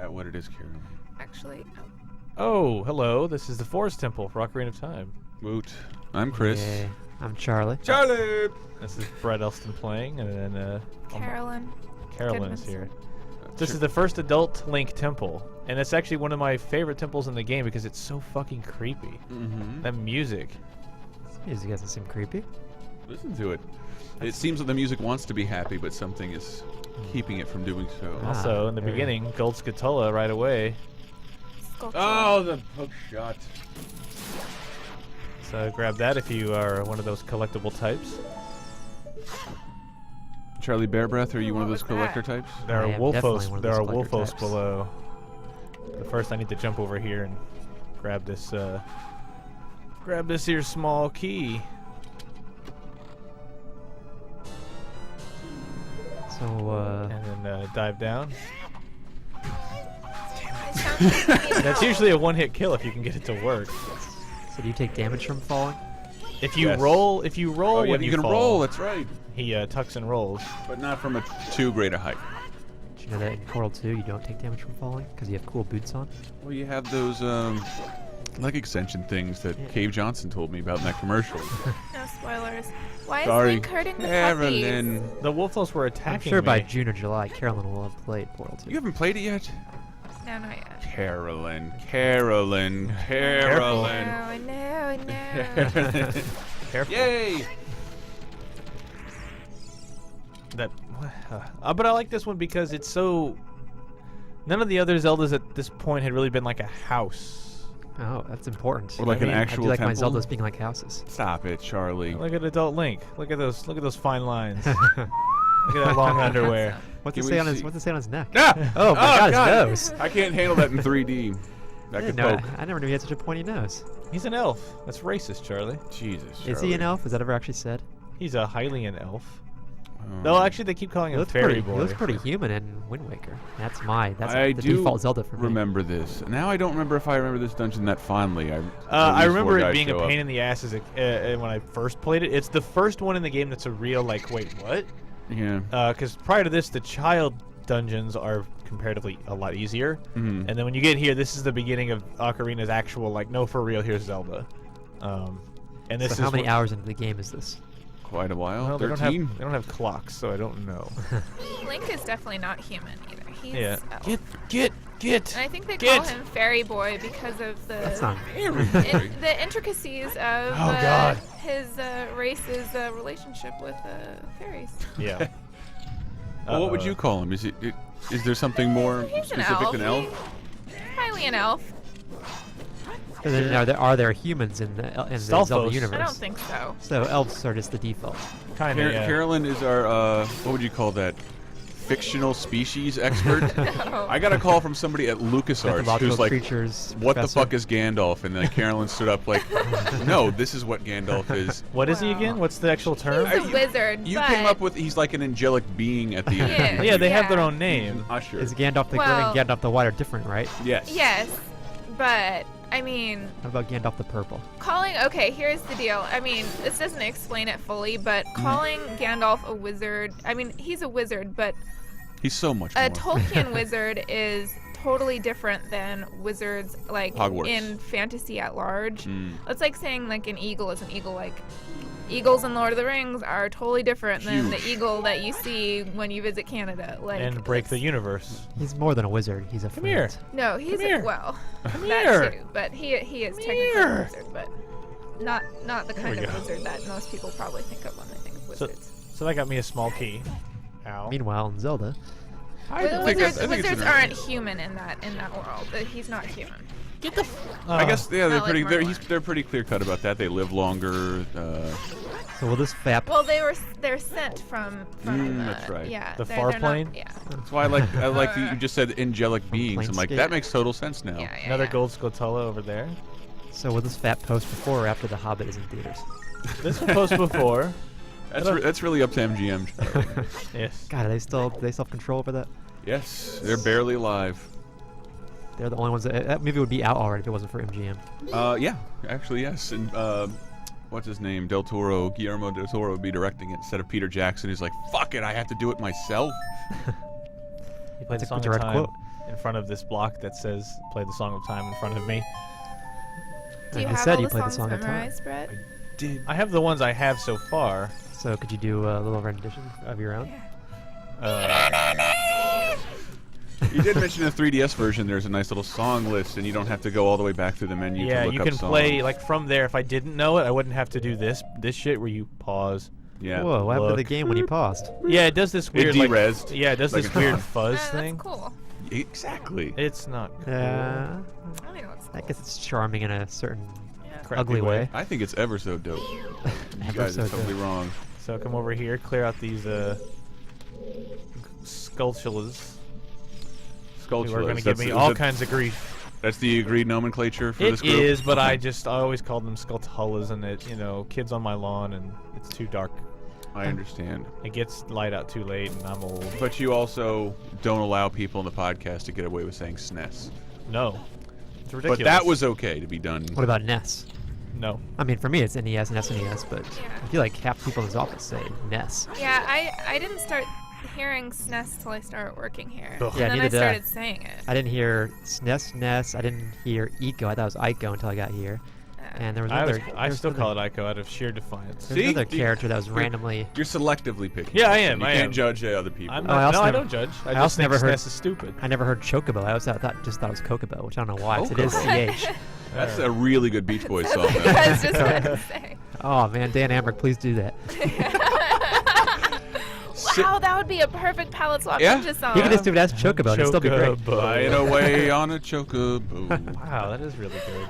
that what it is, Carolyn? Actually, Oh, hello. This is the Forest Temple for Ocarina of Time. Woot. I'm Chris. Yay. I'm Charlie. Charlie! This is Brett Elston playing, and then Carolyn. Carolyn is here. This is the first adult Link temple, and it's actually one of my favorite temples in the game because it's so fucking creepy. Mm-hmm. That music. This music doesn't seem creepy. Listen to it. It seems that the music wants to be happy, but something is keeping it from doing so. Also, in the there we beginning, Gold Scatola right away. Oh, the hook shot. So grab that if you are one of those collectible types. Charlie Bear Breath, are you one of those What was collector that? types? There I are am definitely one Wolfos. of There those are collector Wolfos types. below. But first, I need to jump over here and grab this. Grab this here small key. So, And then dive down. That's That's usually a one-hit kill if you can get it to work. so do you take damage from falling? If you Yes. roll, Oh, yeah, when you you can fall, roll, that's right. he tucks and rolls. But not from a too great a height. Did you know that in Portal 2 you don't take damage from falling because you have cool boots on? Well, you have those, leg extension things that Yeah. Cave Johnson told me about in that commercial. No spoilers. Why Sorry. is Link hurting the Carolyn. puppies? The Wolfos were I'm attacking sure by me. June or July, Carolyn will have played Portal 2. You haven't played it yet? No, not yet. Carolyn. Carolyn. No, Carolyn. no. Careful. Yay! That, but I like this one because it's so. None of the other Zeldas at this point had really been like a house. Oh, that's important. Or like I an mean, I actual do like my temple? Zeldas being like houses. Stop it, Charlie. Look at adult Link. Look at those fine lines. Look at that long underwear. What's Can it we say on his see- What's it say on his neck? Ah! Oh my God, his nose. I can't handle that in 3D. That could No, poke. I never knew he had such a pointy nose. He's an elf. That's racist, Charlie. Jesus, Is he an elf? Is that ever actually said? He's a Hylian elf. Um, No, actually, they keep calling He him looks Fairy pretty. Boy. He looks pretty human in Wind Waker. That's I the do default Zelda for me. remember this. Now I don't remember if I remember this dungeon that fondly. I remember four it guys being a show up. pain in the ass as when I first played it. It's the first one in the game that's a real like, wait, what? Yeah. Because prior to this, the child dungeons are comparatively a lot easier. Mhm. And then when you get here, this is the beginning of Ocarina's actual, like, no, for real, here's Zelda. And this So is how many what- hours into the game is this? Quite a while. Well, they 13. don't have clocks, so I don't know. Link is definitely not human either. He's Yeah. elf. Get. And I think they Get. call him Fairy Boy because of That's the not. the intricacies of Oh, God. his race's relationship with fairies. Yeah. Well, what would you call him? Is there something more He's an specific elf. than elf? Highly an elf. So then, are there humans in the Stalfos. Zelda universe? I don't think so. So elves are just the default. Kind of, yeah. Carolyn is our what would you call that? Fictional species expert. No. I got a call from somebody at LucasArts Mythological who's like, creatures. "What the professor. fuck is Gandalf?" And then Carolyn stood up like, "No, this is what Gandalf is." What is he Wow. again? What's the actual term? He's a wizard. You but came up with he's like an angelic being at the end. Yeah. Yeah, they have their Yeah. own name. Usher. Is Gandalf the Well- Grey and Gandalf the White are different, right? Yes. Yes, but I mean, How about Gandalf the Purple? okay, here's the deal. I mean, this doesn't explain it fully, but calling Gandalf a wizard, I mean, he's a wizard, but He's so much a more. Tolkien wizard is totally different than wizards like Hogwarts. in fantasy at large. Mm. It's like saying like an eagle is an eagle. Like eagles in Lord of the Rings are totally different than the Huge. eagle that you see when you visit Canada. Like And break the it's- universe. He's more than a wizard. He's a Come friend. here. No, he's Come here. well, Come that here. too. But he is Come technically here. a wizard, but not the kind we of go. wizard that most people probably think of when they think of So, wizards. so that got me a small key. Ow. Meanwhile, in Zelda, But think wizards, I think it's wizards an- aren't human in that world. He's not human. Get the. I guess yeah, Not like Merlin. they're pretty clear cut about that. They live longer. so will this FAP? Well, they're sent from that's right. Yeah, The they're far not- plane? yeah. That's why I like that you just said angelic beings. I'm like Planescape? that makes total sense now. Yeah, yeah, Another yeah. gold Scatola over there. So will this FAP post before or after The Hobbit is in theaters? This one post before. That's really up to MGM. Charlie. Yes. God, do they still have control over that? Yes, they're barely alive. They're the only ones that movie would be out already if it wasn't for MGM. Yeah, actually yes. And what's his name? Guillermo del Toro would be directing it instead of Peter Jackson. He's like, fuck it, I have to do it myself. He played That's a Song of direct Time. quote. in front of this block that says "Play the Song of Time" in front of me. Do you I have said all you the played the songs song of time. memorized, Brett? Did I have the ones I have so far. So could you do a little rendition of your own? you did mention in the 3DS version there's a nice little song list, and you don't have to go all the way back through the menu Yeah, to look you up can songs. play like from there. If I didn't know it, I wouldn't have to do this shit where you pause. Yeah. Whoa, what happened to the Look. game when you paused? Yeah, it does this It weird like derezzed. yeah, it does like this a weird clock. fuzz That's thing. cool. Exactly. It's not cool. Yeah. I think it looks I cool. guess it's charming in a certain Crappy ugly way. I think it's ever so dope. You Ever guys so are totally dope. wrong. So come over here, clear out these sculptulas. Who are going to give me all kinds of grief. That's the agreed nomenclature for It this group? is, but I always called them sculptulas, and it, kids on my lawn, and it's too dark. I understand. It gets light out too late, and I'm old. But you also don't allow people in the podcast to get away with saying SNES. No, it's ridiculous. But that was okay to be done. What about NES? no. I mean, for me, it's NES and SNES, but Yeah. I feel like half the people in this office say NES. Yeah, I didn't start hearing SNES till I started working here. Ugh. And Yeah, then I neither did I. started saying it. I didn't hear SNES, NES. I didn't hear Eco. I thought it was Ico until I got here. And there was another. I still call it Ico out of sheer defiance. There's See? another character that was randomly. You're selectively picking. Yeah, I this, am, and You I can't am. judge other people. I'm Oh, I not, also no, I never- don't judge. I I just also think never heard- SNES is stupid. I never heard Chocobo. I also just thought it was Kokobo, which I don't know why. 'Cause it is Kokobo. CH. That's a really good Beach Boys song. That's what I was just about to say. Oh man, Dan Amber, please do that. Wow, that would be a perfect palette swap Yeah. ninja song. You can just do it as Chocobo. And it'd still be great. Chocobo. Flying away on a chocobo. Wow, that is really good.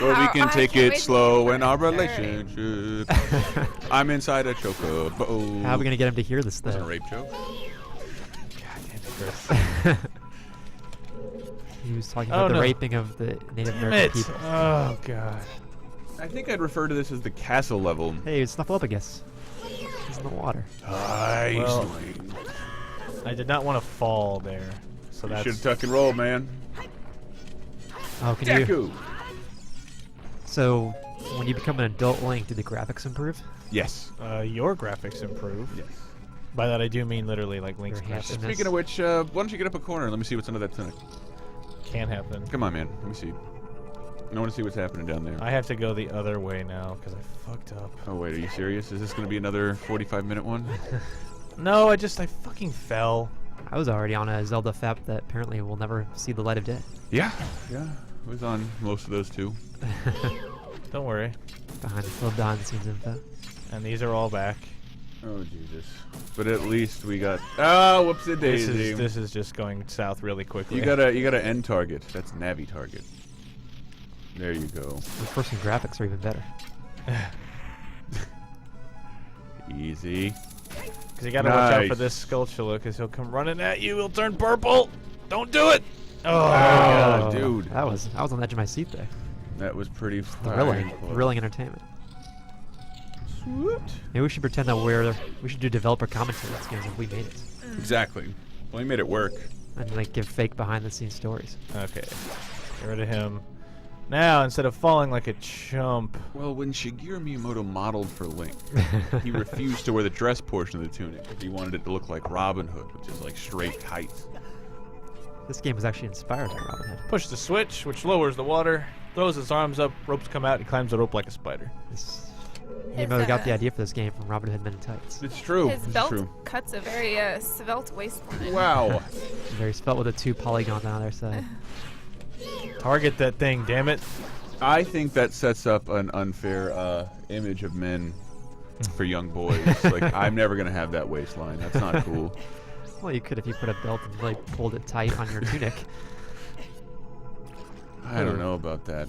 Or we Wow, can I take can't it wait to slow hear in our that. relationship. I'm inside a chocobo. How are we gonna get him to hear this That's a though? rape joke. God damn it, Chris. He was talking Oh, about the no. raping of the Native Damn American it. people. Oh, God. I think I'd refer to this as the castle level. Hey, Snuffleupagus. He's in the water. Nice. Well, I did not want to fall there. So You that's... should tuck and roll, man. Oh, can you? Deku. So, when you become an adult Link, do the graphics improve? Yes. Your graphics improve. Yes. By that I do mean literally like Link's Your graphics. handsome- Speaking of which, why don't you get up a corner and let me see what's under that tunic? Can happen. Come on, man. Let me see. I want to see what's happening down there. I have to go the other way now because I fucked up. Oh, wait. Are you serious? Is this going to be another 45-minute one? No, I fucking fell. I was already on a Zelda FAP that apparently will never see the light of day. Yeah. Yeah. I was on most of those, too. Don't worry. behind the scenes info. And these are all back. Oh, Jesus. But at least we got... Oh, whoopsie daisy. This is just going south really quickly. You got a end target. That's Navi target. There you go. The person graphics are even better. Easy. Because you gotta watch out for Nice. this Skulltula, because he'll come running at you. He'll turn purple. Don't do it. Oh, God, dude. I was on the edge of my seat there. That was pretty Thrilling. Thrilling entertainment. Swooped. Maybe we should pretend that we should do developer commentary on this game if we made it. Exactly. Well, he made it work. And like give fake behind the scenes stories. Okay. Get rid of him. Now, instead of falling like a chump. Well, when Shigeru Miyamoto modeled for Link, he refused to wear the dress portion of the tunic because he wanted it to look like Robin Hood, which is like straight tights. This game was actually inspired by Robin Hood. Push the switch, which lowers the water. Throws his arms up. Ropes come out. He climbs the rope like a spider. Miyamoto got the idea for this game from Robin Hood Men in Tights. It's true. His It's belt true. cuts a very svelte waistline. Wow. Very spelt with the 2 polygons on either side. Target that thing, damn it. I think that sets up an unfair image of men for young boys. Like, I'm never going to have that waistline. That's not cool. Well, you could if you put a belt and like pulled it tight on your tunic. I don't know about that.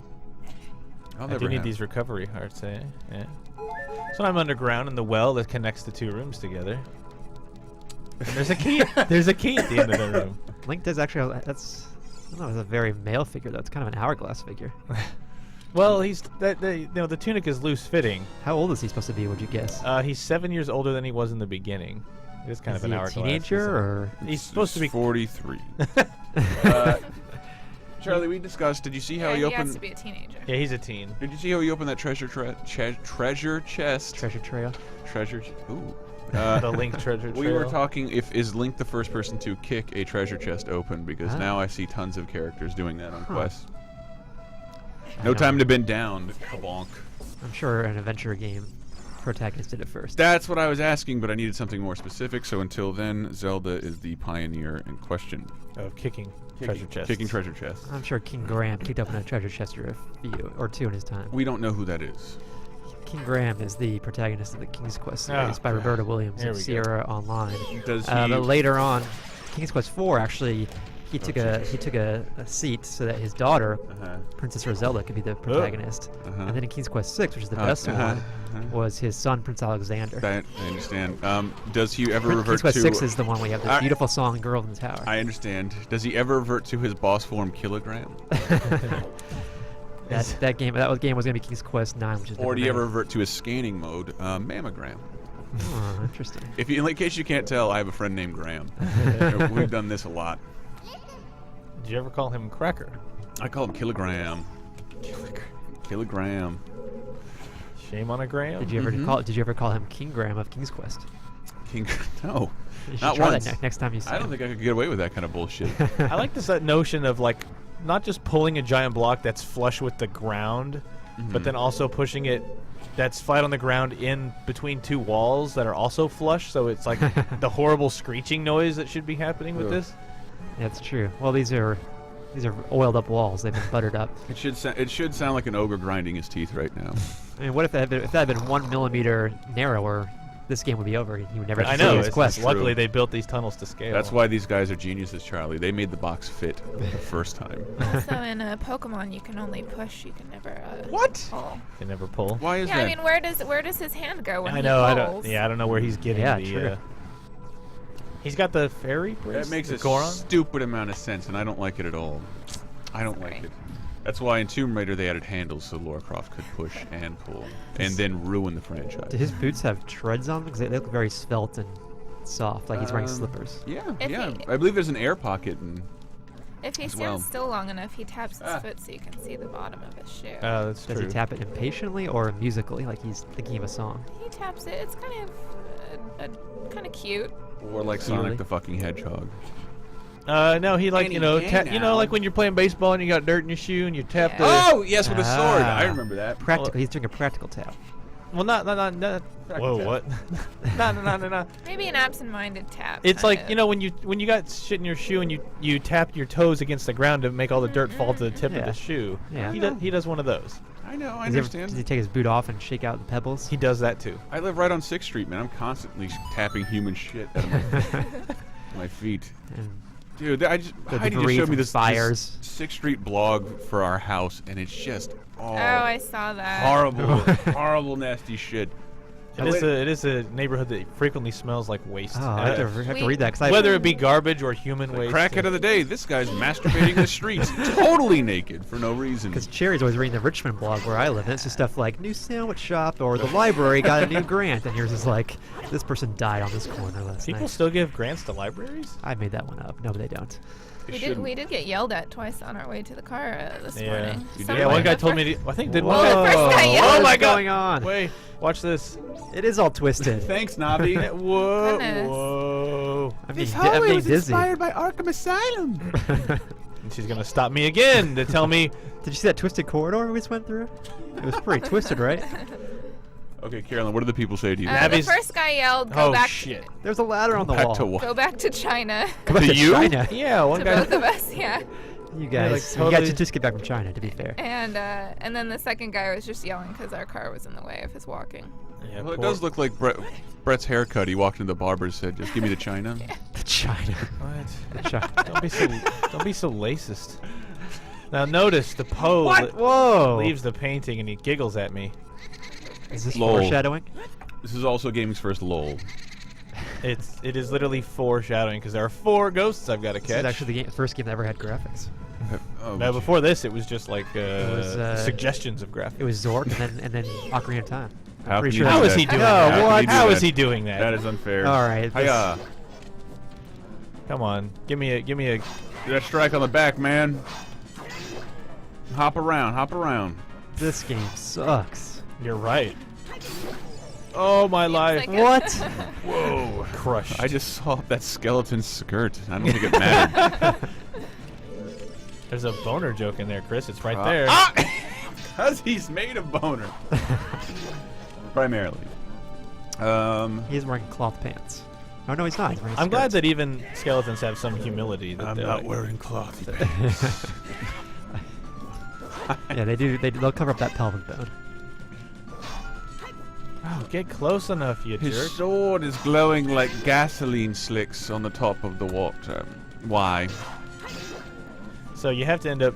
I'll I never do need have. these recovery hearts, eh? Yeah. So I'm underground in the well that connects the 2 rooms together. And there's a key. There's a key at the end of the room. Link does actually. That's. I don't know. It's a very male figure though. It's kind of an hourglass figure. Well, the tunic is loose fitting. How old is he supposed to be? Would you guess? He's 7 years older than he was in the beginning. It is kind Is of an he a hourglass. teenager or? He's supposed to be 43. Charlie, we discussed. Did you see how Yeah, he he has opened? to be a teenager. Yeah, he's a teen. Did you see how he opened that treasure chest? Treasure trail. Treasure. Ooh. The Link treasure trail. We were talking, is Link the first person to kick a treasure chest open? Because Ah. now I see tons of characters doing that on Huh. quests. I No know. time to bend down. Kabonk. I'm sure an adventure game protagonist did it first. That's what I was asking, but I needed something more specific. So until then, Zelda is the pioneer in question. Of kicking treasure chests. Kicking treasure chests. I'm sure King Graham kicked open a treasure chest or two in his time. We don't know who that is. King Graham is the protagonist of the King's Quest Oh, series by Roberta Williams There and we go. Sierra Online. Does he? But later on, King's Quest 4 actually, he took a seat so that his daughter, Uh-huh. Princess Roselda, could be the protagonist. Uh-huh. And then in King's Quest 6, which is the best one, was his son Prince Alexander. That I understand. Does he ever King's revert Quest to? 6 is the one where you have the beautiful song "Girl in the Tower." I understand. Does he ever revert to his boss form, Kilogram? that game was going to be King's Quest 9, which is. Or do you never ever made. revert to his scanning mode, Mammogram? Oh, interesting. If you, in case you can't tell, I have a friend named Graham. We've done this a lot. Did you ever call him Cracker? I call him Kilogram. Kilogram. Shame on a gram. Did you ever call him King Graham of King's Quest? King. No. You should Not try once. that next time you see I don't him. think I could get away with that kind of bullshit. I like this notion of like not just pulling a giant block that's flush with the ground, but then also pushing it that's flat on the ground in between two walls that are also flush. So it's like the horrible screeching noise that should be happening with Ugh. this. That's true. Well, these are oiled up walls. They've been buttered up. It should sound like an ogre grinding his teeth right now. I mean, what if that had been 1 millimeter narrower? This game would be over. He would never I have to know. see his It's quest. luckily they built these tunnels to scale. That's why these guys are geniuses, Charlie. They made the box fit the first time. Also, in Pokemon, you can only push. You can never. What? Pull. they never pull. Why is Yeah, that? I mean, where does his hand go when I he know. pulls? I don't. Yeah, I don't know where he's getting Yeah, the. true. He's got the fairy bracelet. That makes the a Goron. stupid amount of sense, and I don't like it at all. I don't like it. That's why in Tomb Raider they added handles so Lara Croft could push and pull, and then ruin the franchise. Do his boots have treads on them? Because they look very svelte and soft, like he's wearing slippers. Yeah, If yeah. he- I believe there's an air pocket, and If he as stands well. still long enough, he taps his Ah. foot so you can see the bottom of his shoe. That's Does true. he tap it impatiently or musically, like he's thinking of a song? He taps it. It's kind of cute. or like Really? Sonic the fucking Hedgehog. No, he like Hey now. like when you're playing baseball and you got dirt in your shoe and you tap Yeah. the. Oh yes, with a sword. Ah. I remember that. Practical. He's doing a practical tap. Well, not. Whoa, what? No. Maybe an absent-minded tap. It's kind like of. you know when you got shit in your shoe and you tap your toes against the ground to make all the dirt fall to the tip of Yeah. the shoe. Yeah. He does one of those. I know. I Does he understand. does he take his boot off and shake out the pebbles? He does that too. I live right on 6th Street, man. I'm constantly tapping human shit out of my feet. And Dude, I just The Heidi just debris showed from me this fires. 6th Street blog for our house, and it's just Oh, I saw that. horrible, horrible, nasty shit. It is a neighborhood that frequently smells like waste. oh, I have to read that because Whether it be garbage or human waste. Crackhead of the day. This guy's masturbating in the streets, totally naked for no reason. because Cherry's always reading the Richmond blog where I live, and it's just stuff like new sandwich shop or the library got a new grant, and yours is like this person died on this corner last People night. still give grants to libraries? I made that one up. No, they don't. We did get yelled at twice on our way to the car this morning. You did? Someone- Yeah, one guy the told fir- me to, I think did Well, one the guy. first guy yelled. Oh What my is god. going on? Wait, watch this. It is all twisted. Thanks, Navi. Whoa. Goodness. Whoa. I'm being dizzy. by Arkham Asylum. And she's going to stop me again to tell me. Did you see that twisted corridor we just went through? It was pretty twisted, right? Okay, Carolyn, what do the people say to you? The Navi's- first guy yelled, "Go Oh, back! shit. There's a ladder on the Back wall. to what? Go back to China." Go back To to you? China. Yeah, one To guy. both of us, yeah. You Yeah, guys, like, you totally- guys just get back from China, to be fair. And then the second guy was just yelling because our car was in the way of his walking. Yeah, Well, it poor- does look like Brett's haircut. He walked into the barber and said, "Just give me the china." The China. What? The China. Don't be so racist. Now notice the Poe Whoa! leaves the painting and he giggles at me. Is this Lol. foreshadowing? This is also gaming's first lol. It is literally foreshadowing because there are 4 ghosts I've got to This is catch. actually the first game that ever had graphics. Oh, Now before this, it was just like was, suggestions of graphics. It was Zork and then Ocarina of Time. How pretty can sure you How do is that? he doing No, that? How can you do How is that? he doing that? That is unfair. All right, Hiya. Come on, give me a. Get that strike on the back, man. Hop around, hop around. This game sucks. You're right. Oh my life! like What? Whoa. Crushed. I just saw that skeleton skirt. I don't think it mattered. There's a boner joke in there, Chris. It's right there. Because he's made of boner. Primarily. He's wearing cloth pants. Oh no, he's not. He's wearing I'm glad skirts. that even skeletons have some humility. That I'm they're not like, wearing cloth. Yeah, they do. They'll cover up that pelvic bone. Oh, get close enough, you His jerk. sword is glowing like gasoline slicks on the top of the water. Why? So you have to end up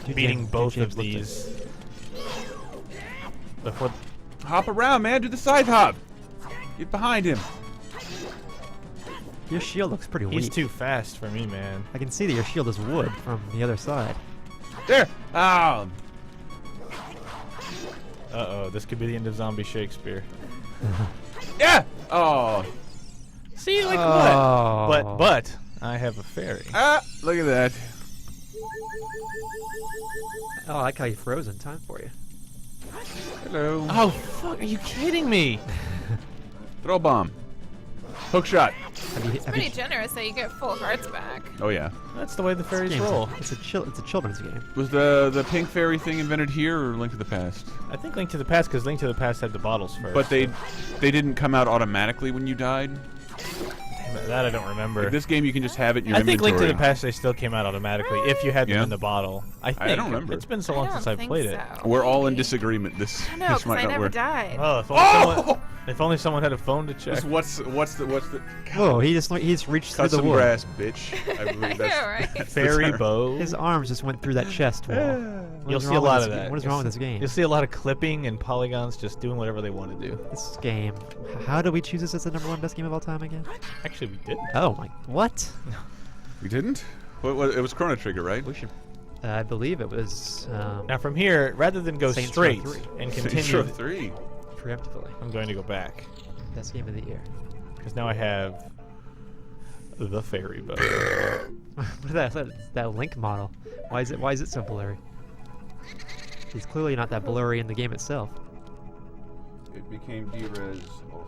beating James- both James of looked at- these before. Hop around, man. Do the side hop. Get behind him. Your shield looks pretty He's weak. too fast for me, man. I can see that your shield is wood from the other side. There. Oh. Uh-oh, this could be the end of Zombie Shakespeare. Yeah. Oh. See, like Oh. what? But I have a fairy. Ah. Look at that. Oh, I like how you froze in time for you. Hello. Oh, fuck, are you kidding me? Throw bomb. Hook shot. Have you, have Pretty you, generous that you get full hearts back. Oh yeah. That's the way the this fairies game's roll. It's a children's game. Was the pink fairy thing invented here or Link to the Past? I think Link to the Past, because Link to the Past had the bottles first. But they didn't come out automatically when you died. Damn it, that I don't remember. Like this game, you can just have it in your I think inventory. Link to the Past, they still came out automatically if you had them Yeah? in the bottle. I think. don't remember. It's been so I long don't since I've think played it. so. We're all in Maybe. disagreement. This I know, this because might I not never work. died. Oh, if only someone had a phone to check. Just what's the Whoa, he's reached cut through the some wood. grass, bitch. I believe I that's, know, right? that's the Fairy term. bow. His arms just went through that chest wall. What You'll is see a wrong with lot this of game? that. What is wrong with this game? You'll see a lot of clipping and polygons just doing whatever they want to do. This game. How do we choose this as the #1 best game of all time again? Actually, we didn't. Oh my! What? We didn't? What, it was Chrono Trigger, right? We should. I believe it was Now from here, rather than go Saints Row straight 3. and Saints continue, Row 3. preemptively I'm going to go back best game of the year. because now I have the fairy bow. What is that Link model? Why is it so blurry? He's clearly not that blurry in the game itself. It became D-Res. Oh,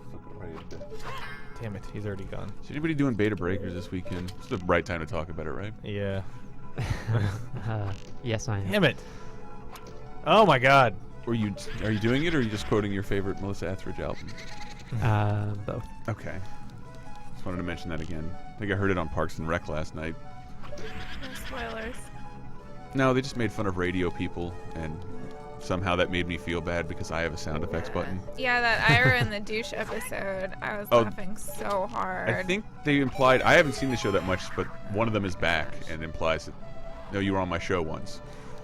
Damn it, he's already gone. Is anybody doing Beta Breakers this weekend? It's the right time to talk about it, right? Yeah. Yes, I am. Damn it. Oh my God. Are you doing it, or are you just quoting your favorite Melissa Etheridge album? Both. Okay. Just wanted to mention that again. I think I heard it on Parks and Rec last night. No spoilers. No, they just made fun of radio people, and somehow that made me feel bad because I have a sound effects button. Yeah, that Ira and the douche episode. I was Oh, laughing so hard. I think they implied, I haven't seen the show that much, but one of them is back and implies that, no, you were on my show once.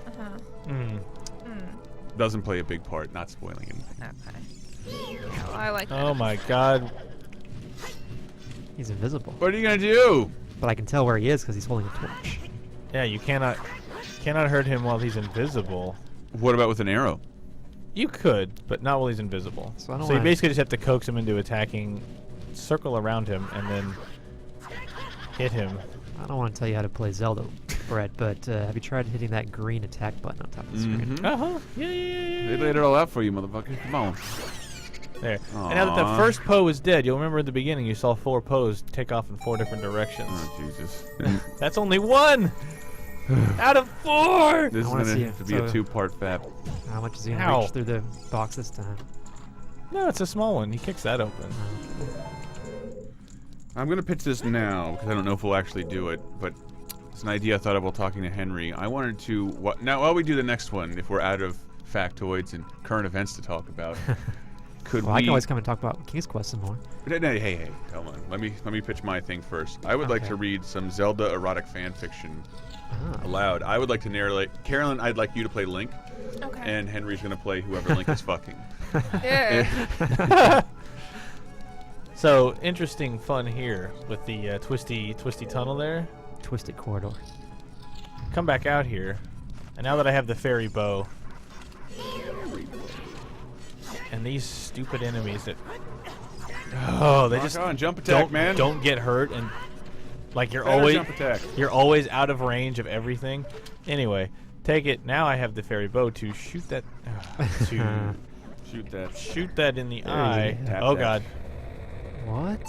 Uh-huh. Mm. Doesn't play a big part, not spoiling anything. Okay. Yeah, well, I like that. Oh my God. He's invisible, What are you gonna do? but I can tell where he is because he's holding a torch. Yeah, you cannot hurt him while he's invisible. What about with an arrow? You could, but not while he's invisible. So I don't So you wanna- basically just have to coax him into attacking, circle around him, and then hit him. I don't want to tell you how to play Zelda, Brett, but have you tried hitting that green attack button on top of the screen? Mhm. Uh-huh. Yeah. They laid it all out for you, motherfucker. Come on. There. And now that the Aw. first Poe is dead, you'll remember at the beginning you saw 4 Poes take off in 4 different directions. Oh, Jesus. That's only 1! Out of 4! This I is wanna gonna see have to it. be a So- 2-part FAP. How much is he gonna Ow. reach through the box this time? No, it's a small one. He kicks that open. I'm gonna pitch this now because I don't know if we'll actually do it, but it's an idea I thought of while talking to Henry. I wanted to now while we do the next one, if we're out of factoids and current events to talk about, could Well, we? I can always come and talk about King's Quest some more. Hey, hold on. Let me pitch my thing first. I would like Okay. to read some Zelda erotic fan fiction Ah. aloud. I would like to narrate. Carolyn, I'd like you to play Link, Okay. and Henry's gonna play whoever Link is fucking. Yeah. So, interesting fun here with the twisty tunnel there. Twisted corridor. Come back out here. And now that I have the fairy bow, and these stupid enemies that... Oh, they Rock just on, jump attack, man. don't get hurt, and like you're Better always jump attack. you're always out of range of everything. Anyway, take it. Now I have the fairy bow to shoot that to Shoot that. Shoot that in the There eye. you go. Oh Tap god. What?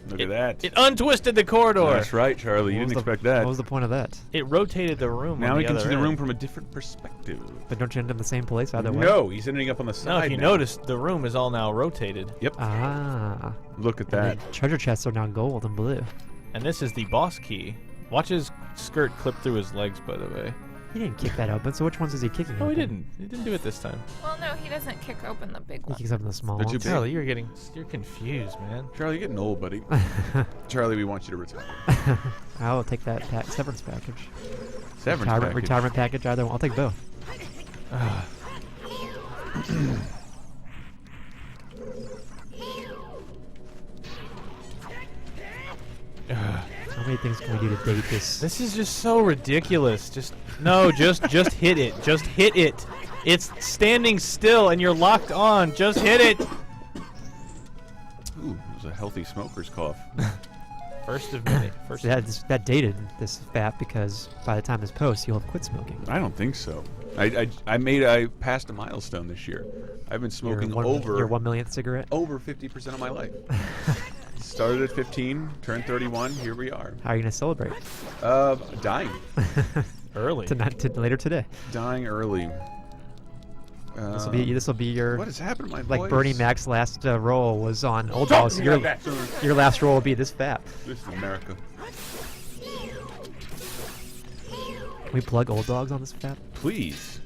Look at that. It untwisted the corridor. That's right, Charlie. You What didn't was the- expect that. What was the point of that? It rotated the room. Now on we the can other see the end. room from a different perspective. But don't you end up in the same place either way? No, he's ending up on the side. No, if you now. notice, the room is all now rotated. Yep. Ah. Look at And that. the treasure chests are now gold and blue. And this is the boss key. Watch his skirt clip through his legs, by the way. He didn't kick that open, so which ones is he kicking No, he open? didn't. He didn't do it this time. Well, no, he doesn't kick open the big He one. kicks open the small They're too ones. big. Charlie, you're confused, man. Charlie, you're getting old, buddy. Charlie, we want you to retire. I will take that severance package. Severance retirement, package. retirement package, either one. I'll take both. How many things can we do to date this? This is just so ridiculous. Just just hit it. Just hit it. It's standing still and you're locked on. Just hit it. Ooh, it was a healthy smoker's cough. First of many. First. That dated this FAP because by the time this posts, you'll have quit smoking. I don't think so. I passed a milestone this year. I've been smoking your 1 millionth cigarette. over 50% of my life. Started at 15, turned 31. Here we are. How are you gonna celebrate? Dying. Early. Later today. Dying early. This will be your What has happened to my like voice? Bernie Mac's last roll was on Old Stop Dogs. me Your like that, son. your last roll will be this FAP. This is America. Can we plug Old Dogs on this FAP? Please.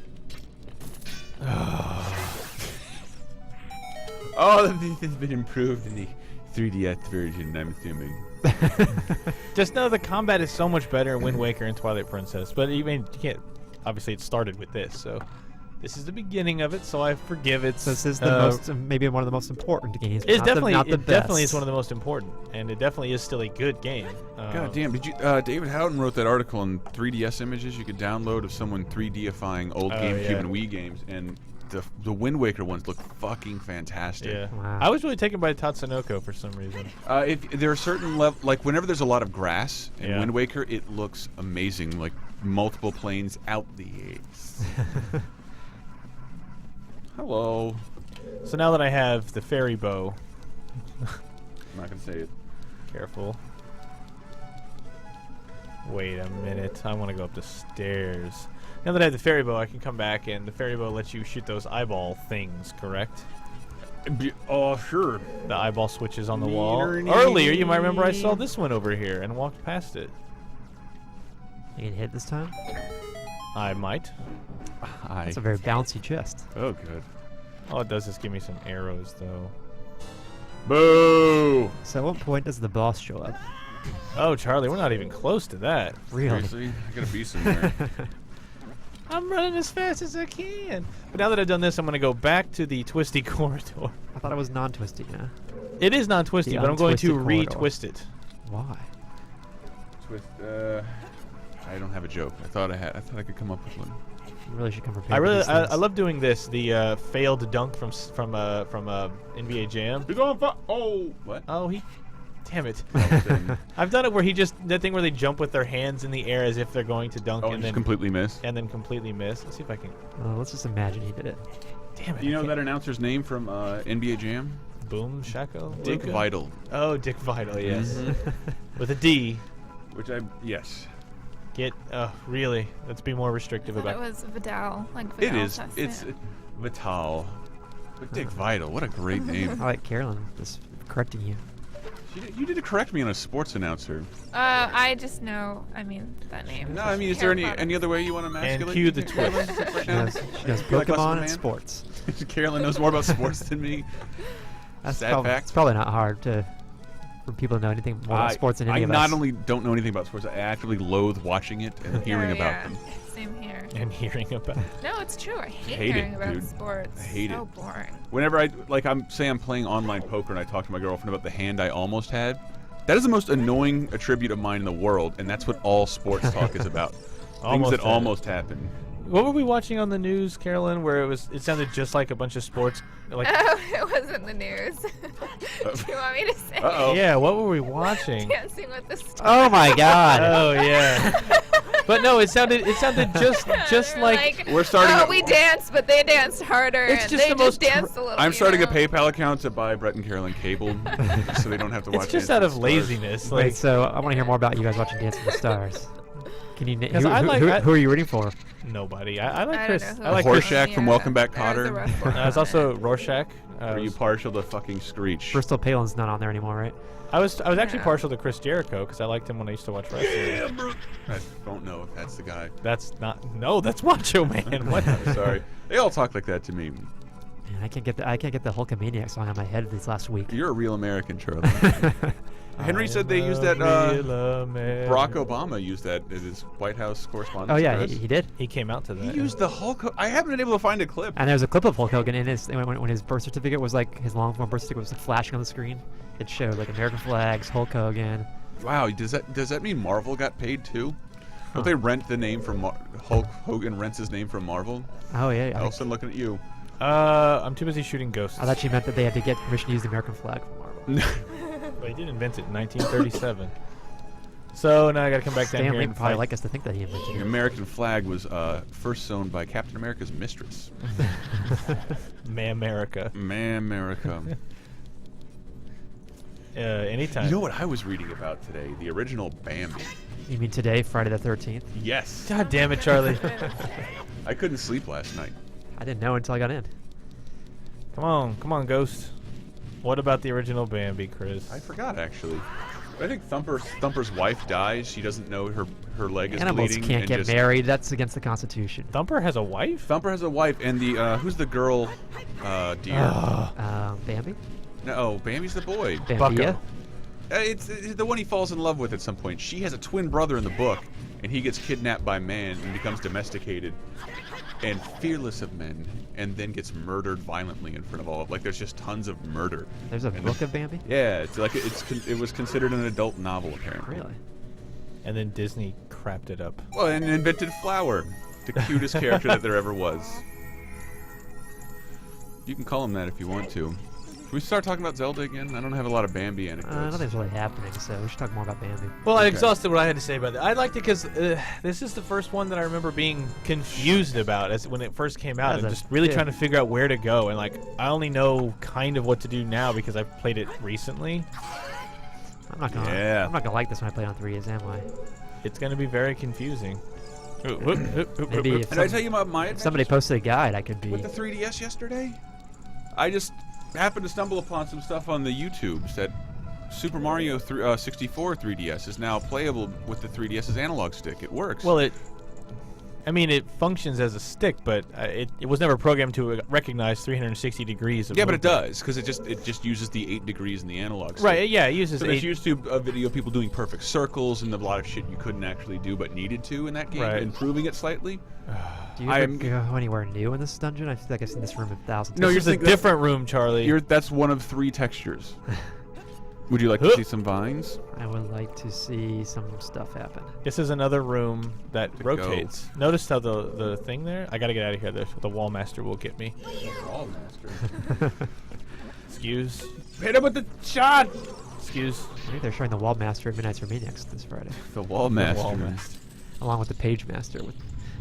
All of these has been improved in the 3DS version, I'm assuming. Just know the combat is so much better in Wind Waker and Twilight Princess. But you can't. Obviously, it started with this, so this is the beginning of it. So I forgive it. So this is the most, maybe one of the most important games. But It's not definitely, not the it definitely best. is one of the most important, and it definitely is still a good game. God damn! Did you? David Houghton wrote that article on 3DS images you could download of someone 3D-ifying old GameCube yeah. and Wii games, and the Wind Waker ones look fucking fantastic. Yeah, Wow. I was really taken by Tatsunoko for some reason. If there are certain like whenever there's a lot of grass in Yeah. Wind Waker, it looks amazing, like multiple planes out the ace. Hello. So now that I have the fairy bow, I'm not gonna say it. careful. Wait a minute, I want to go up the stairs. Now that I have the fairy bow, I can come back, and the fairy bow lets you shoot those eyeball things, correct? Oh, sure. The eyeball switches on the wall. Earlier, you might remember I saw this one over here and walked past it. You can hit this time. I might. Hi. It's a very bouncy chest. Oh, good. All it does is give me some arrows, though. Boo! So at what point does the boss show up? Oh, Charlie, we're not even close to that. Really? Seriously? I gotta be somewhere. I'm running as fast as I can. But now that I've done this, I'm going to go back to the twisty corridor. I thought it was non-twisty. Yeah. It is non-twisty, The but I'm going to untwisted corridor. re-twist it. Why? Twist. I don't have a joke. I thought I could come up with one. You really should come prepared. I for really, these I things. love doing this. The failed dunk from NBA Jam. He's on fire. Oh, what? Oh, damn it! Then- I've done it where that thing where they jump with their hands in the air as if they're going to dunk Oh, and just then completely missed. completely miss. Let's see if I can. Let's just imagine he did it. Damn it! Do you I know can't- that announcer's name from NBA Jam? Boom Shako? Dick Luka? Vital. Oh, Dick Vital, yes. Mhm. With a D. Yes. Really? Let's be more restrictive I thought about it was Vidal, like It Vidal is. Chastain. It's Vital. But Dick Vital, what a great name. I like Carolyn just correcting you. You did to correct me on a sports announcer. I just know. I mean that name. No, I mean, is there any other way you want to emasculate? cue the me, Carolyn, twist. right She now? does Feel like less of a Pokemon and man? sports. Carolyn knows more about sports than me. That's Sad probably, fact. it's probably not hard for people to know anything more about sports than any I of us. not only don't know anything about sports, I actively loathe watching it and hearing about them. Same here. and hearing about. No, it's true. I hate Hate hearing it, about dude. sports. I hate so it. boring. Whenever I'm playing online poker and I talk to my girlfriend about the hand I almost had, that is the most annoying attribute of mine in the world, and that's what all sports talk is about. Things that had it. almost happen. What were we watching on the news, Carolyn? Where it sounded just like a bunch of sports. Like, Oh, it wasn't the news. Do you want me to say? Uh-oh. yeah, what were we watching? Dancing with the Stars. Oh my God! Oh yeah. But no, it sounded just like We're starting. Oh, we danced, but they danced harder. It's and just they the most danced a little. I'm starting a know? PayPal account to buy Brett and Carolyn cable, so they don't have to watch. it's just Dancing out of Stars. laziness. Wait, Like, so I want to hear more about you guys watching Dance with the Stars. Can you Because I like- who are you rooting for? nobody. I like I Chris. don't know who I like it is. Chris. Horseshack from Welcome Back, Kotter. It's also Rorschach. Are you partial to fucking Screech? Bristol Palin's not on there anymore, right? I was actually Yeah. partial to Chris Jericho because I liked him when I used to watch wrestling. I don't know if that's the guy. That's not. No, that's Macho Man. What? Sorry, they all talk like that to me. Man, I can't get the Hulkamaniac song out of my head this last week. You're a real American, Charlie. Henry said they used that. Barack Obama used that at his White House correspondence. Oh yeah, address. he did. He came out to that. He used the Hulk. I haven't been able to find a clip. And there's a clip of Hulk Hogan in his when his birth certificate was like his long form birth certificate was like, flashing on the screen. It showed like American flags, Hulk Hogan. Wow, does that mean Marvel got paid too? Don't they rent the name from Hulk Hogan rents his name from Marvel? Oh yeah. Elson, looking at you. I'm too busy shooting ghosts. I thought you meant that they had to get permission to use the American flag from Marvel. But he did invent it in 1937. So now I gotta come back down Stan here Lee and probably fight. like us to think that he invented The it. American flag was first sewn by Captain America's mistress. America. Man, America. Anytime. You know what I was reading about today? The original Bambi. You mean today, Friday the 13th? Yes. God damn it, Charlie. I couldn't sleep last night. I didn't know until I got in. Come on, Ghost. What about the original Bambi, Chris? I forgot actually. I think Thumper's wife dies. She doesn't know her leg is Animals bleeding. can't and get just- married. That's against the Constitution. Thumper has a wife? Thumper has a wife, and the who's the girl? Deer. Bambi? No, Bambi's the boy. Bambia? It's the one he falls in love with at some point. She has a twin brother in the book, and he gets kidnapped by man and becomes domesticated and fearless of men, and then gets murdered violently in front of all of. Like, there's just tons of murder. There's a And book of Bambi? Yeah, it's like it was considered an adult novel apparently. Really? And then Disney crapped it up. Well, and invented Flower, the cutest character that there ever was. You can call him that if you want to. Can we start talking about Zelda again? I don't have a lot of Bambi anecdotes. Nothing's really happening, so we should talk more about Bambi. Well, I Okay. exhausted what I had to say about that. I liked it because this is the first one that I remember being confused about as when it first came out, and just really trying to figure out where to go. And like, I only know kind of what to do now because I've played it recently. I'm not gonna. Yeah. I'm not gonna like this when I play it on 3DS, am I? It's going to be very confusing. Maybe if Did I tell you about my somebody adventures posted a guide, I could be. with the 3DS yesterday? I just happened to stumble upon some stuff on the YouTubes that Super Mario 64 3DS is now playable with the 3DS's analog stick. It works. Well, it functions as a stick, but it was never programmed to recognize 360 degrees of yeah, but it movement. does because it just uses the 8 degrees in the analog stick. Right, yeah, it uses So there's 8. YouTube video of people doing perfect circles and a lot of shit you couldn't actually do but needed to in that game, Right. improving it slightly. Do you ever go anywhere new in this dungeon? I feel like I've seen this room 1,000 times. No, This is a different room, Charlie. That's one of 3 textures. Would you like to see some vines? I would like to see some stuff happen. This is another room that To rotates. Notice how the thing there? I gotta get out of here. The wall master will get me. Wall master. Excuse. Hit him with the shot. Excuse. I think they're showing the Wall Master at Midnight for Me next this Friday, The wall The master. wall master. along with the Page Master with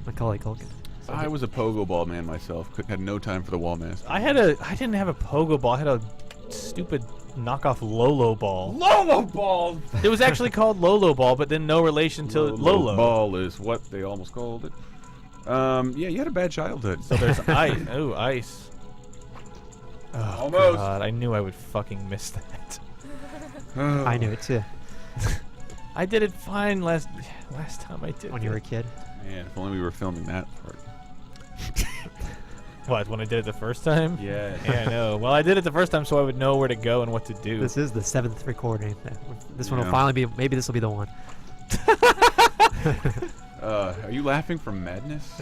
Macaulay Culkin. I was a pogo ball man myself. Had no time for the wall master. I didn't have a pogo ball. I had a stupid knockoff Lolo ball. Lolo ball. It was actually called Lolo ball, but then no relation to Lolo. ball is what they almost called it. Yeah, you had a bad childhood. So there's ice. Oh, ice. Oh, Almost. God, I knew I would fucking miss that. I knew it too I did it fine last time I did when it. you were a kid. Man, if only we were filming that part. What, when I did it the first time? Yeah. Yeah, I know. Well, I did it the first time so I would know where to go and what to do. This is the 7th recording. This one will Yeah. finally be. Maybe this will be the one. Are you laughing from madness?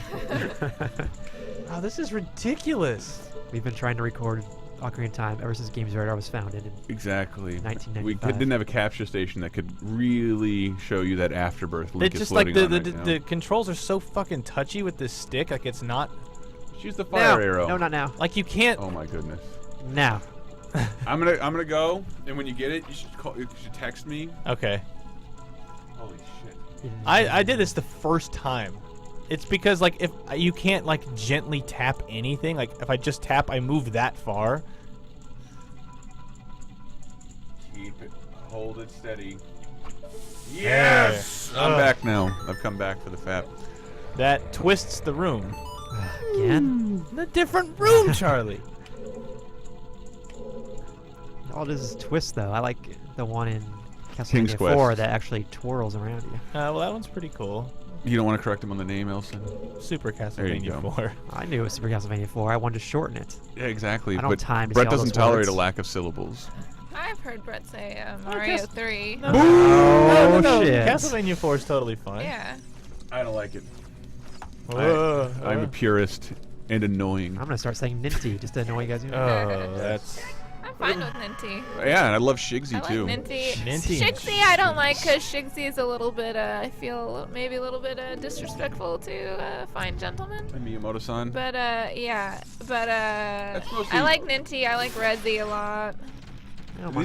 Oh, this is ridiculous. We've been trying to record Ocarina of Time ever since Games Radar was founded. Exactly. 1995. didn't have a capture station that could really show you that afterbirth link It's is just like floating the on right now. the controls are so fucking touchy with this stick. Like it's not Use the fire arrow. No, not now. like you can't. Oh my goodness. Now. I'm gonna go, and when you get it, you should text me. Okay. Holy shit. I did this the first time. It's because like if you can't like gently tap anything, like if I just tap, I move that far. Keep it. Hold it steady. Yes! I'm back now. I've come back for the FAP. That twists the room. Again? A different room, Charlie. All it is twist, though. I like the one in King's Castlevania Quest. 4 that actually twirls around you. Well, that one's pretty cool. You don't want to correct him on the name, Elson? Super There you Castlevania go. 4. I knew it was Super Castlevania 4. I wanted to shorten it. Yeah, exactly. I don't but have time to Brett say all doesn't those tolerate words. a lack of syllables. I've heard Brett say Mario 3. No. Oh, no. shit. Castlevania 4 is totally fine. Yeah. I don't like it. I'm I'm a purist and annoying. I'm going to start saying Ninty just to annoy you guys. that's... I'm fine with Ninty. Yeah, and I love Shigsy I like too. Ninty. Ninty. Shigsy I don't like because Shigsy is a little bit, I feel maybe a little bit disrespectful to fine gentlemen. And Miyamoto-san. But, yeah. But, mostly- I like Ninty. I like Rezzy a lot.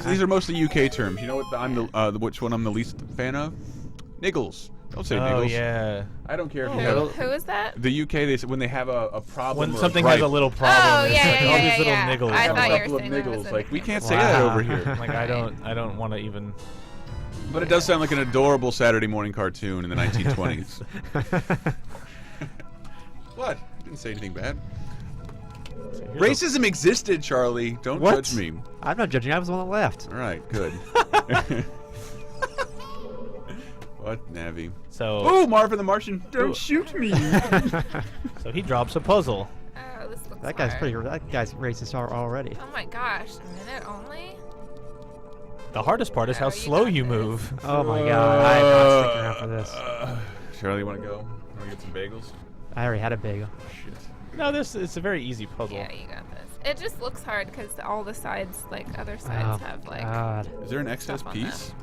These are mostly UK terms. You know what? Which one I'm the least fan of? Niggles. Don't say Oh, niggles. yeah. I don't care if you Yeah. have. Who is that? The UK, they say when they have a problem. When or something a has gripe, a little problem, Oh, it's yeah, like yeah, all yeah, these little yeah. niggles. I have a thought you were couple of saying that was niggles. a Like we nickname. can't say that over here. Like I don't want to even. But it does sound like an adorable Saturday morning cartoon in the 1920s. What? I didn't say anything bad. Racism existed, Charlie. Don't What? judge me. I'm not judging. I was the one that left. All right, good. What, Navi? So Oh, Marvin the Martian! Don't shoot me! so he drops a puzzle. Oh, this looks That guy's hard. pretty. That guy's racist already. Oh my gosh, a minute only? The hardest part is how Oh, you slow got you this. move. Oh my god! I'm not sticking around for this. Charlie, you want to go? Want to get some bagels? I already had a bagel. Shit. No, it's a very easy puzzle. Yeah, you got this. It just looks hard because all the sides, like other Oh sides, have like. God. Is there an excess Stuff on piece?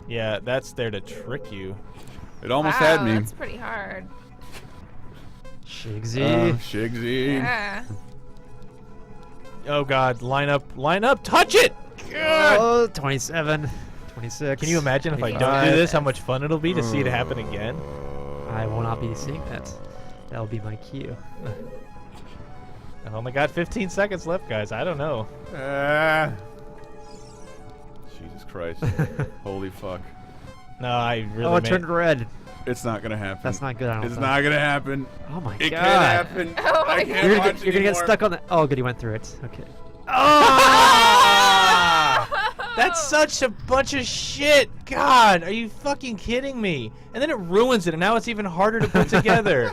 Yeah, that's there to trick you. It almost wow, had me. That's pretty hard. Shigsy. Shigsy. Yeah. Oh God, line up, touch it! God. Oh, 27, 26. Can you imagine if I don't do 25. this, how much fun it'll be to see it happen again? I will not be seeing that. That will be my cue. I've only got 15 seconds left, guys. I don't know. Jesus Christ. Holy fuck. No, I really. Oh, it turned red. It's not gonna happen. That's not good. I don't It's think. not gonna happen. Oh my It god. can't happen. Oh my I God. can't You're watch gonna get anymore. stuck on the. Oh, good. He went through it. Okay. That's such a bunch of shit. God, are you fucking kidding me? And then it ruins it, and now it's even harder to put together.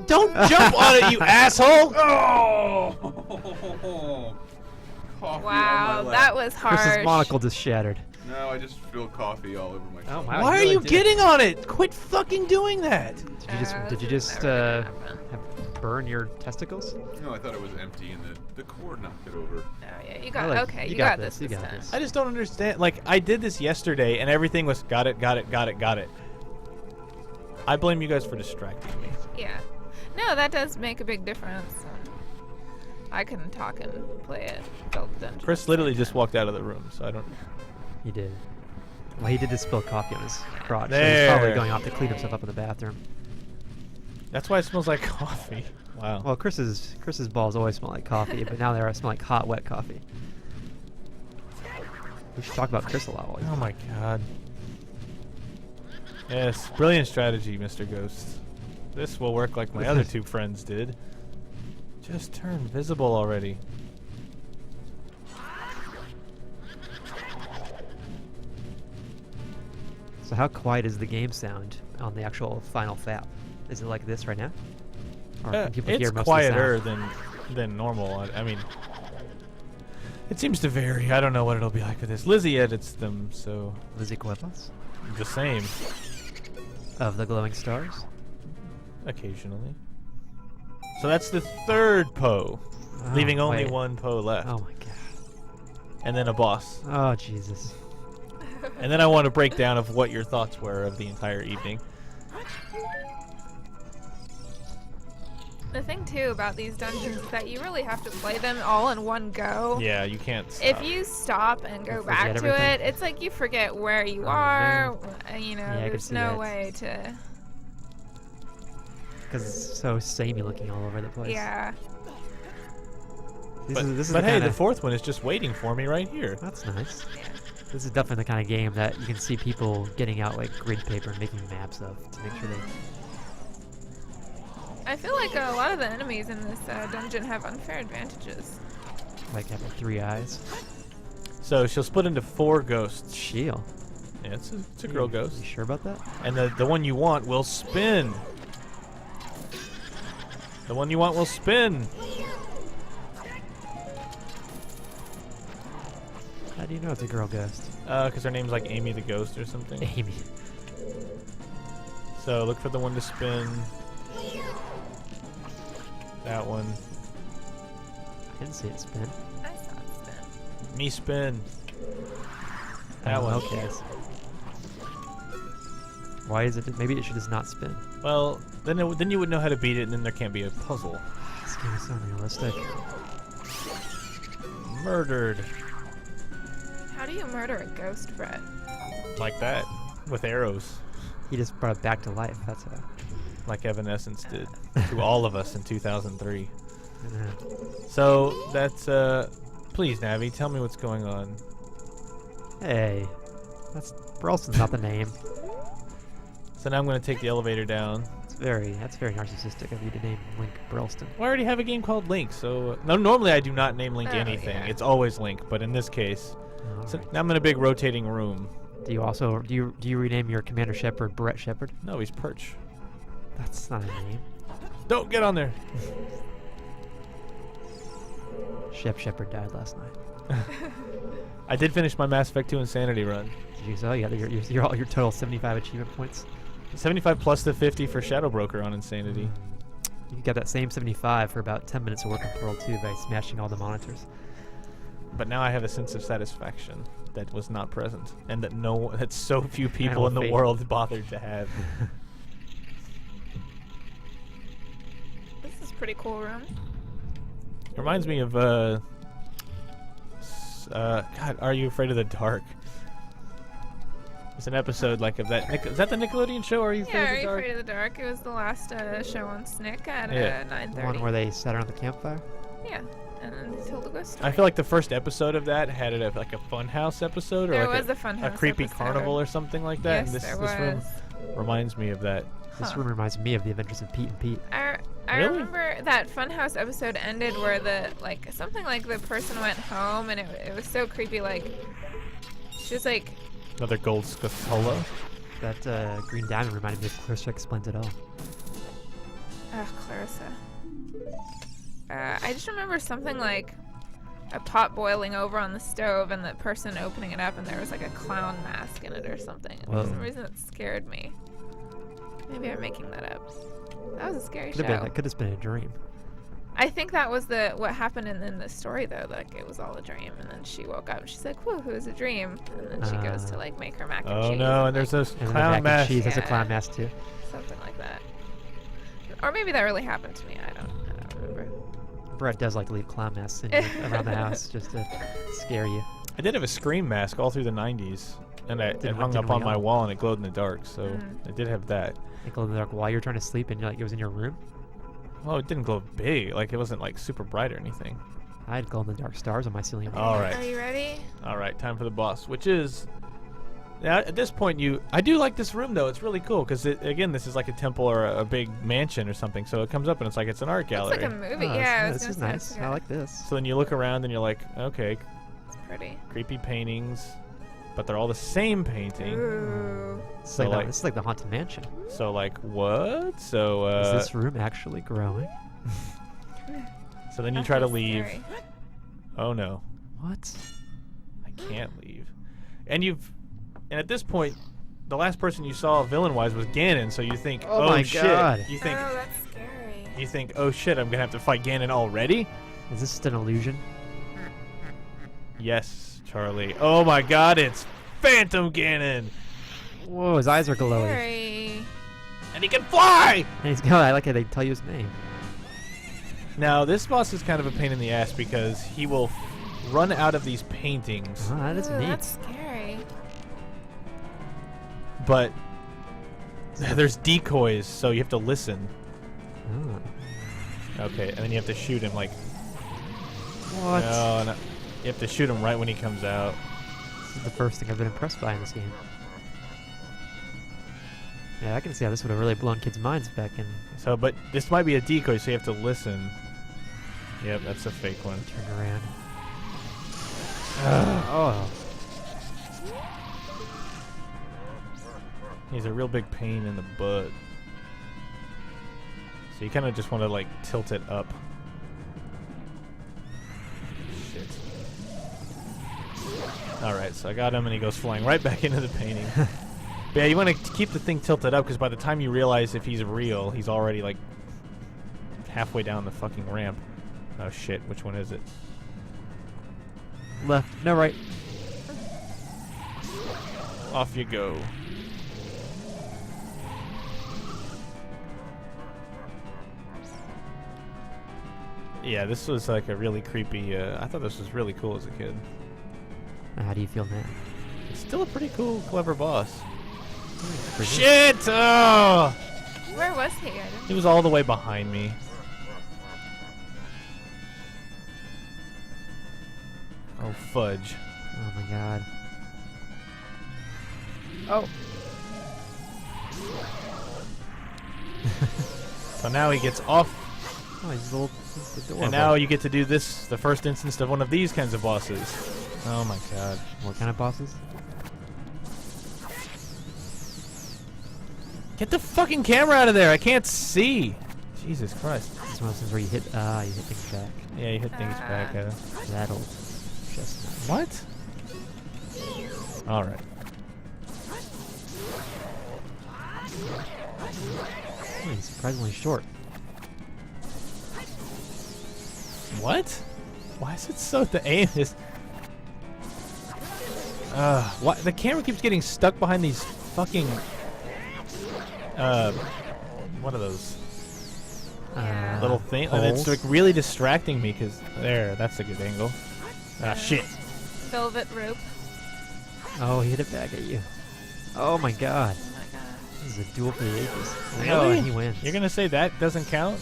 Don't jump on it, you asshole! Oh! Coffee Wow, on my that lap. was hard. Chris's monocle just shattered. No, I just spilled coffee all over my Oh, shirt. wow. Why are really you did. getting on it? Quit fucking doing that. Did you just burn your testicles? No, I thought it was empty and the cord knocked it over. Oh yeah, you got. I like- okay, you you got got this. this, you got time. this. I just don't understand. Like, I did this yesterday, and everything was got it. I blame you guys for distracting me. Yeah. No, that does make a big difference. I couldn't talk and play it. Zelda Dungeon. Chris literally just walked out of the room, so I don't. He did. Well, he did just spill coffee on his crotch. So There. he's probably going off to clean himself up in the bathroom. That's why it smells like coffee. Wow. Well, Chris's balls always smell like coffee, but now they smell like hot, wet coffee. We should talk about Chris a lot while he's Oh my God. Yes, brilliant strategy, Mr. Ghost. This will work like my other two friends did. Just turn visible already. So how quiet is the game sound on the actual final FAP? Is it like this right now? Or can people It's hear most quieter of the sound? than normal. I mean, it seems to vary. I don't know what it'll be like with this. Lizzie edits them, so Lizzie Cuevas the same of the glowing stars. occasionally. So that's the third Poe, Oh, leaving only wait. one Poe left, Oh my god. and then a boss. Oh Jesus. And then I want a breakdown of what your thoughts were of the entire evening. The thing too about these dungeons is that you really have to play them all in one go. Yeah, you can't stop. If you stop and go You back forget to everything. it, it's like you forget where you Oh, are. You know, Yeah, I can there's see no that. way to. Because it's so samey looking all over the place. Yeah. This But, is but the hey, kinda, the fourth one is just waiting for me right here. That's nice. Yeah. This is definitely the kind of game that you can see people getting out like grid paper and making maps of to make sure they. I feel like a lot of the enemies in this dungeon have unfair advantages. Like having 3 eyes. So she'll split into 4 ghosts. Shield. Yeah, it's a girl ghost. You sure about that? And the one you want will spin. The one you want will spin. How do you know it's a girl ghost? Because her name's like Amy the Ghost or something. Amy. So look for the one to spin. That one. I didn't see it spin. I saw it spin. Me spin. That Oh, one. okay. Why is it? Maybe it should just not spin. Well, then then you would know how to beat it, and then there can't be a puzzle. This game is so realistic. Murdered. How do you murder a ghost, Brett? Like that. With arrows. He just brought it back to life. That's how. Like Evanescence did. To all of us in 2003. Yeah. So, that's, please, Navi, tell me what's going on. Hey, that's Burleston's not the name. So now I'm going to take the elevator down. That's very narcissistic of you to name Link Burleston. Well, I already have a game called Link, so... no, normally I do not name Link Oh, anything. yeah. It's always Link, but in this case... All So right. now I'm in a big rotating room. Do you rename your Commander Shepard Brett Shepard? No, he's Perch. That's not a name. Don't get on there! Shepard died last night. I did finish my Mass Effect 2 Insanity run. Did you so? Yeah, your total 75 achievement points. 75 plus the 50 for Shadow Broker on Insanity. You got that same 75 for about 10 minutes of work on World 2 by smashing all the monitors. But now I have a sense of satisfaction that was not present, and that so few people in the fate. world bothered to have. This is a pretty cool room. Reminds me of God, Are You Afraid of the Dark? It's an episode like of that. Is that the Nickelodeon show? Are You Afraid Yeah, of Are the You Dark? Afraid of the Dark? It was the last show on Snick at Yeah. 9:30. The one where they sat around the campfire? Yeah, and then they told a ghost story. I feel like the first episode of that had it like a Funhouse episode, or There like was a Funhouse creepy episode. carnival or something like that. Yes, and there this room was. reminds me of that. This Huh. room reminds me of the Adventures of Pete and Pete. I Really? remember that Funhouse episode ended where something like the person went home and it was so creepy. Like she was like, Another gold Scatolo. That Green Diamond reminded me of Clarissa Explains It All. ugh, Clarissa. I just remember something like a pot boiling over on the stove and the person opening it up and there was like a clown mask in it or something. And Whoa. for some reason it scared me. Maybe I'm making that up. That was a scary Could show. have just been a dream. I think that was what happened in the story though. Like it was all a dream, and then she woke up and she's like, "Whoa, it was a dream." And then she goes to like make her mac and cheese. Oh no, and there's like, this And then the clown mac and mask. cheese has a Yeah. clown mask too. something like that. Or maybe that really happened to me. I don't remember. Brett does like to leave clown masks in your, around the house just to scare you. I did have a Scream mask all through the 90s, and it hung didn't up on we my all? wall, and it glowed in the dark, so Mm. I did have that. It glowed in the dark while you were trying to sleep and it was in your room. Well, it didn't glow big, like it wasn't like super bright or anything. I had glow in the dark stars on my ceiling. All right. Are you ready? All right, time for the boss, which is... Now, at this point, I do like this room, though. It's really cool, because, again, this is like a temple or a big mansion or something, so it comes up and it's like it's an art gallery. Looks like a movie. Oh, Yeah, I was this is gonna nice. say, I like this. So then you look around and you're like, okay, It's pretty. creepy paintings, but they're all the same painting. Ooh. It's So, like, like- this is like the Haunted Mansion. So, like, what? So, Is this room actually growing? so then you That try to feels leave. scary. Oh, no. What? I can't leave. And at this point, the last person you saw villain-wise was Ganon, so you think, Oh my shit. God. You think, Oh, that's scary. you think, oh shit, I'm gonna have to fight Ganon already? Is this just an illusion? Yes, Charlie. Oh my God, it's Phantom Ganon, Whoa, his eyes are glowy. Scary. and he can fly. And he's I like how they tell you his name. Now, this boss is kind of a pain in the ass because he will run out of these paintings, Oh, that is Ooh, neat. that's scary. but there's decoys, so you have to listen. Oh. Okay, and then you have to shoot him like... What? No, you have to shoot him right when he comes out. This is the first thing I've been impressed by in this game. Yeah, I can see how this would have really blown kids' minds back in. So, but this might be a decoy, so you have to listen. Yep, that's a fake one. Turn around. Oh. He's a real big pain in the butt. So you kind of just want to like tilt it up. Shit. Alright, so I got him and he goes flying right back into the painting. But yeah, you want to keep the thing tilted up because by the time you realize if he's real, he's already like halfway down the fucking ramp. Oh shit, which one is it? Left. No, right. Off you go. Yeah, this was like a really creepy, I thought this was really cool as a kid. How do you feel now? It's still a pretty cool, clever boss. Pretty Shit! Oh! Where was he? I didn't... He was all the way behind me. Oh, fudge. Oh my god. Oh. So now he gets off, Oh, he's adorable. and now you get to do this, the first instance of one of these kinds of bosses. Oh my god. What kind of bosses? Get the fucking camera out of there! I can't see! Jesus Christ. This is one of those things where you hit things back. Yeah, you hit things back at him. That old chestnut. What? Alright. Oh, he's surprisingly short. What? Why is it so... The aim is... Why, the camera keeps getting stuck behind these fucking... what are those? Yeah. Little thing, and it's like holes? really distracting me because there, that's a good angle. Ah, shit. Velvet rope. Oh, he hit it back at you. Oh my god. Oh my god. This is a duel for the ages. Really? Oh, and he wins. You're gonna say that doesn't count?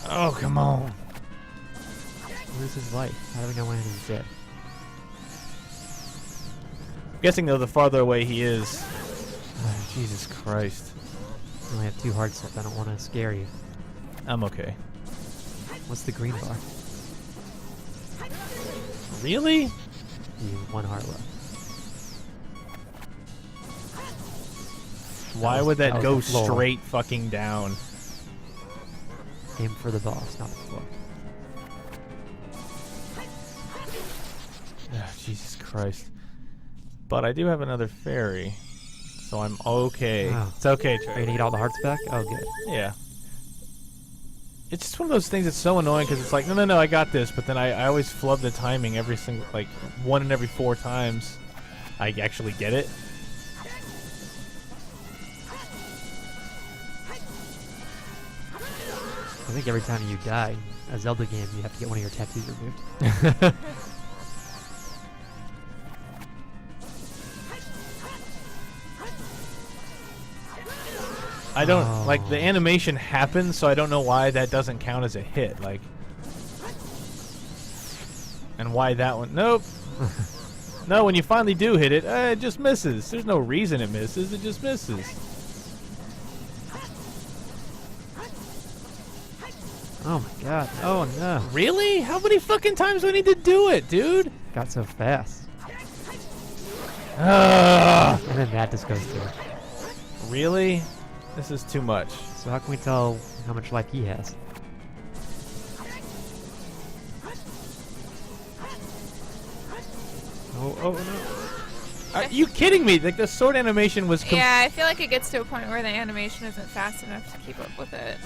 Oh, come on. Where's his life? How do we know when he's dead? I'm guessing though, the farther away he is. Jesus Christ. I only have 2 hearts left. I don't want to scare you. I'm okay. What's the green bar? Really? You have 1 heart left. Why was- would that that was go the floor. straight fucking down? Aim for the boss, not the floor. Jesus Christ. But I do have another fairy. So I'm okay. Oh. It's okay, Are you Charlie. gonna get all the hearts back? Oh, good. Yeah. It's just one of those things that's so annoying because it's like, no, I got this, but then I always flub the timing every single, like, 1 in every 4 times I actually get it. I think every time you die, a Zelda game, you have to get one of your tattoos removed. I don't, like, the animation happens, so I don't know why that doesn't count as a hit, like. And why that one, nope. No, when you finally do hit it, it just misses. There's no reason it misses, it just misses. Oh my god. Oh no. Really? How many fucking times do I need to do it, dude? Got so fast. Ugh. And then that just goes through. Really? This is too much. So how can we tell how much life he has? Oh no. Are you kidding me? Like, the sword animation was Yeah, I feel like it gets to a point where the animation isn't fast enough to keep up with it.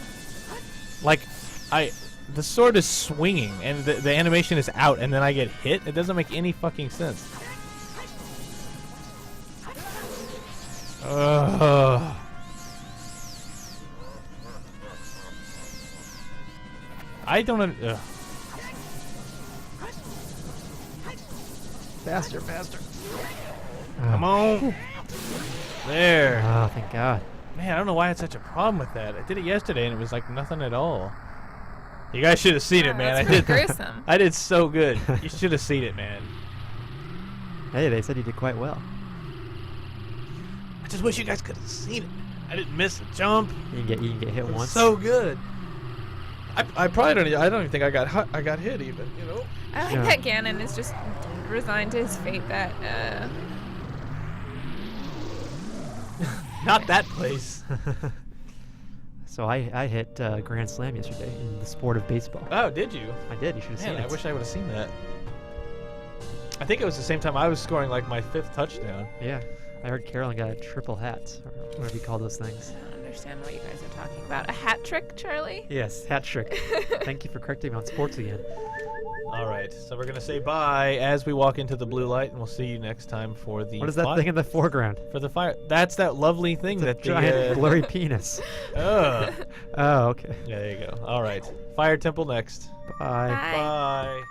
like, the sword is swinging and the animation is out and then I get hit. It doesn't make any fucking sense. I don't. Faster, faster. Come on. There. Oh, thank God. Man, I don't know why I had such a problem with that. I did it yesterday and it was like nothing at all. You guys should have seen it, man. That's I did. pretty gruesome. I did so good. You should have seen it, man. Hey, they said you did quite well. I just wish you guys could have seen it. I didn't miss a jump. You can get hit It was once. so good. I probably don't. I don't even think I got hit even. You know. I like Yeah. that Ganon is just resigned to his fate that Not that place. So I hit Grand Slam yesterday in the sport of baseball. Oh, did you? I did. You should have seen Man, it. I wish I would have seen that. I think it was the same time I was scoring like my 5th touchdown. Yeah. I heard Carolyn got a triple hats, or whatever you call those things. I don't understand what you guys are talking about. A hat trick, Charlie? Yes, hat trick. Thank you for correcting me on sports again. All right, so we're gonna say bye as we walk into the blue light, and we'll see you next time for the. What is that thing in the foreground? For the fire? That's that lovely thing It's a that giant blurry penis. Ugh. Oh, okay. Yeah, there you go. All right, Fire Temple next. Bye. Bye. Bye.